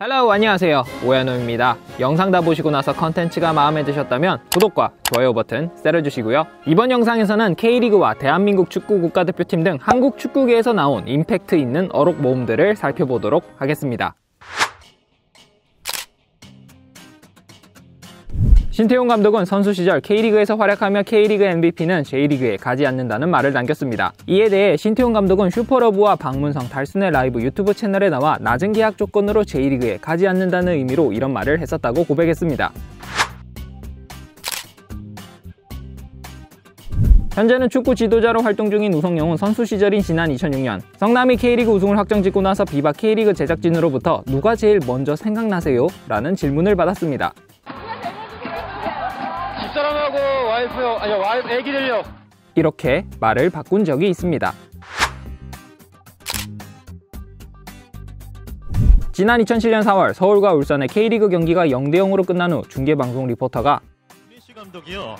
헬로, 안녕하세요. 오연우입니다. 영상 다 보시고 나서 컨텐츠가 마음에 드셨다면 구독과 좋아요 버튼 때려주시고요. 이번 영상에서는 K리그와 대한민국 축구 국가대표팀 등 한국 축구계에서 나온 임팩트 있는 어록 모음들을 살펴보도록 하겠습니다. 신태용 감독은 선수 시절 K리그에서 활약하며 K리그 MVP는 J리그에 가지 않는다는 말을 남겼습니다. 이에 대해 신태용 감독은 슈퍼러브와 박문성, 달순의 라이브 유튜브 채널에 나와 낮은 계약 조건으로 J리그에 가지 않는다는 의미로 이런 말을 했었다고 고백했습니다. 현재는 축구 지도자로 활동 중인 우성영은 선수 시절인 지난 2006년 성남이 K리그 우승을 확정짓고 나서 비바 K리그 제작진으로부터 누가 제일 먼저 생각나세요? 라는 질문을 받았습니다. 집사람하고 와이프 애기들요. 이렇게 말을 바꾼 적이 있습니다. 지난 2007년 4월 서울과 울산의 K리그 경기가 0대0으로 끝난 후 중계방송 리포터가 민씨 감독이요.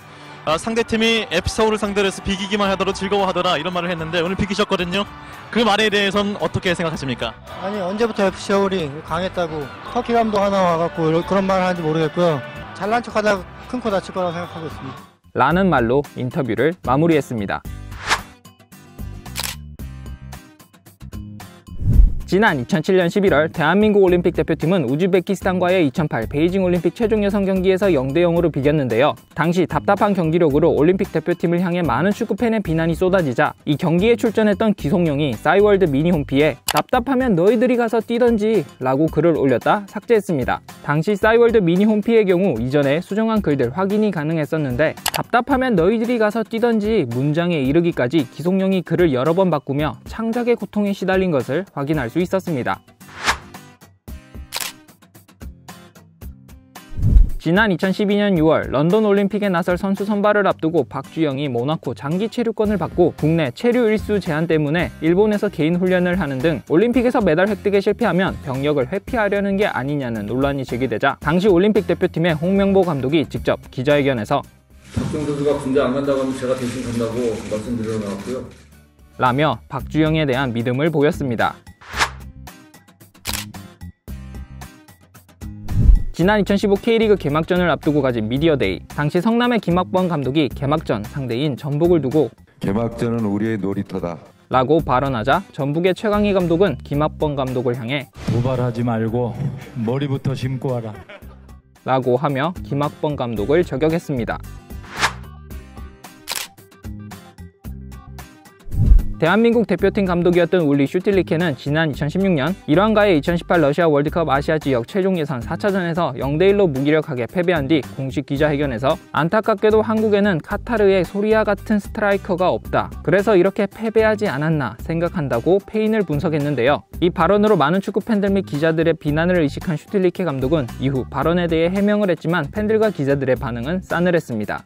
상대팀이 F서울을 상대로 해서 비기기만 하더라도 즐거워하더라 이런 말을 했는데 오늘 비기셨거든요. 그 말에 대해서는 어떻게 생각하십니까? 아니 언제부터 F서울이 강했다고 터키 감독 하나 와갖고 그런 말을 하는지 모르겠고요. 잘난 척하다가 큰 코 다칠 거라고 생각하고 있습니다. 라는 말로 인터뷰를 마무리했습니다. 지난 2007년 11월 대한민국 올림픽 대표팀은 우즈베키스탄과의 2008 베이징 올림픽 최종 예선 경기에서 0대0으로 비겼는데요. 당시 답답한 경기력으로 올림픽 대표팀을 향해 많은 축구팬의 비난이 쏟아지자 이 경기에 출전했던 기송용이 싸이월드 미니 홈피에 답답하면 너희들이 가서 뛰던지 라고 글을 올렸다 삭제했습니다. 당시 싸이월드 미니 홈피의 경우 이전에 수정한 글들 확인이 가능했었는데 답답하면 너희들이 가서 뛰던지 문장에 이르기까지 기송용이 글을 여러 번 바꾸며 창작의 고통에 시달린 것을 확인할 수 있었습니다. 지난 2012년 6월 런던 올림픽에 나설 선수 선발을 앞두고 박주영이 모나코 장기 체류권을 받고 국내 체류 일수 제한 때문에 일본에서 개인 훈련을 하는 등 올림픽에서 메달 획득에 실패하면 병역을 회피하려는 게 아니냐는 논란이 제기되자 당시 올림픽 대표팀의 홍명보 감독이 직접 기자회견에서 박주영 선수가 군대 안 간다고 하면 제가 대신 간다고 말씀드려놨고요. 라며 박주영에 대한 믿음을 보였습니다. 지난 2015 K리그 개막전을 앞두고 가진 미디어데이, 당시 성남의 김학범 감독이 개막전 상대인 전북을 두고 개막전은 우리의 놀이터다 라고 발언하자 전북의 최강희 감독은 김학범 감독을 향해 우발하지 말고 머리부터 심고 와라 라고 하며 김학범 감독을 저격했습니다. 대한민국 대표팀 감독이었던 울리 슈틸리케는 지난 2016년 이란과의 2018 러시아 월드컵 아시아 지역 최종 예선 4차전에서 0대1로 무기력하게 패배한 뒤 공식 기자회견에서 안타깝게도 한국에는 카타르의 소리아 같은 스트라이커가 없다. 그래서 이렇게 패배하지 않았나 생각한다고 패인을 분석했는데요. 이 발언으로 많은 축구 팬들 및 기자들의 비난을 의식한 슈틸리케 감독은 이후 발언에 대해 해명을 했지만 팬들과 기자들의 반응은 싸늘했습니다.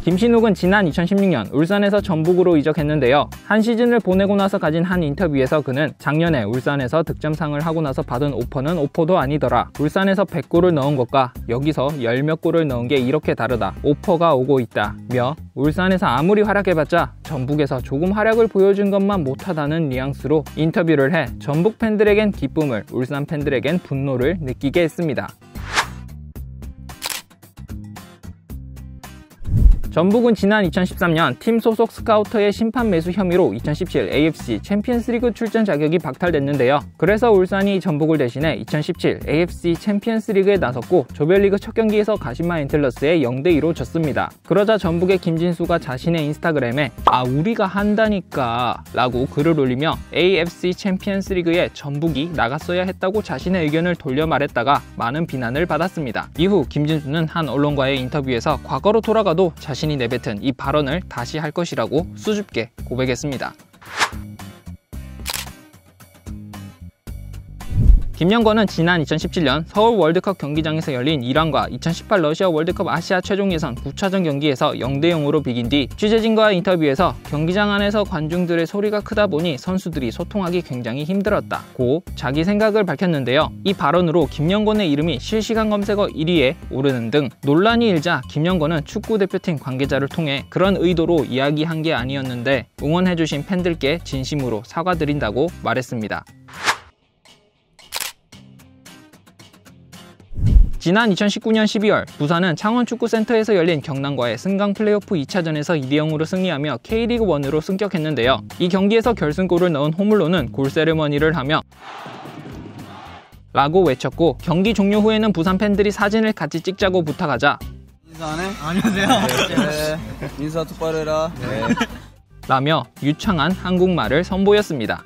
김신욱은 지난 2016년 울산에서 전북으로 이적했는데요. 한 시즌을 보내고 나서 가진 한 인터뷰에서 그는 작년에 울산에서 득점상을 하고 나서 받은 오퍼는 오퍼도 아니더라. 울산에서 100골을 넣은 것과 여기서 10몇 골을 넣은 게 이렇게 다르다. 오퍼가 오고 있다. 며 울산에서 아무리 활약해봤자 전북에서 조금 활약을 보여준 것만 못하다는 뉘앙스로 인터뷰를 해 전북 팬들에겐 기쁨을, 울산 팬들에겐 분노를 느끼게 했습니다. 전북은 지난 2013년 팀 소속 스카우터의 심판 매수 혐의로 2017 AFC 챔피언스리그 출전 자격이 박탈됐는데요. 그래서 울산이 전북을 대신해 2017 AFC 챔피언스리그에 나섰고 조별리그 첫 경기에서 가시마 엔틀러스에 0대2로 졌습니다. 그러자 전북의 김진수가 자신의 인스타그램에 우리가 한다니까 라고 글을 올리며 AFC 챔피언스리그에 전북이 나갔어야 했다고 자신의 의견을 돌려 말했다가 많은 비난을 받았습니다. 이후 김진수는 한 언론과의 인터뷰에서 과거로 돌아가도 자신이 내뱉은 이 발언을 다시 할 것이라고 수줍게 고백했습니다. 김영권은 지난 2017년 서울 월드컵 경기장에서 열린 이란과 2018 러시아 월드컵 아시아 최종 예선 9차전 경기에서 0대0으로 비긴 뒤 취재진과의 인터뷰에서 경기장 안에서 관중들의 소리가 크다 보니 선수들이 소통하기 굉장히 힘들었다고 자기 생각을 밝혔는데요. 이 발언으로 김영권의 이름이 실시간 검색어 1위에 오르는 등 논란이 일자 김영권은 축구대표팀 관계자를 통해 그런 의도로 이야기한 게 아니었는데 응원해주신 팬들께 진심으로 사과드린다고 말했습니다. 지난 2019년 12월 부산은 창원축구센터에서 열린 경남과의 승강 플레이오프 2차전에서 2대0으로 승리하며 K리그1으로 승격했는데요. 이 경기에서 결승골을 넣은 호물로는 골 세레머니를 하며 라고 외쳤고 경기 종료 후에는 부산 팬들이 사진을 같이 찍자고 부탁하자 인사 안 해? 안녕하세요. 네. 인사 똑바로 해라. 네. 라며 유창한 한국말을 선보였습니다.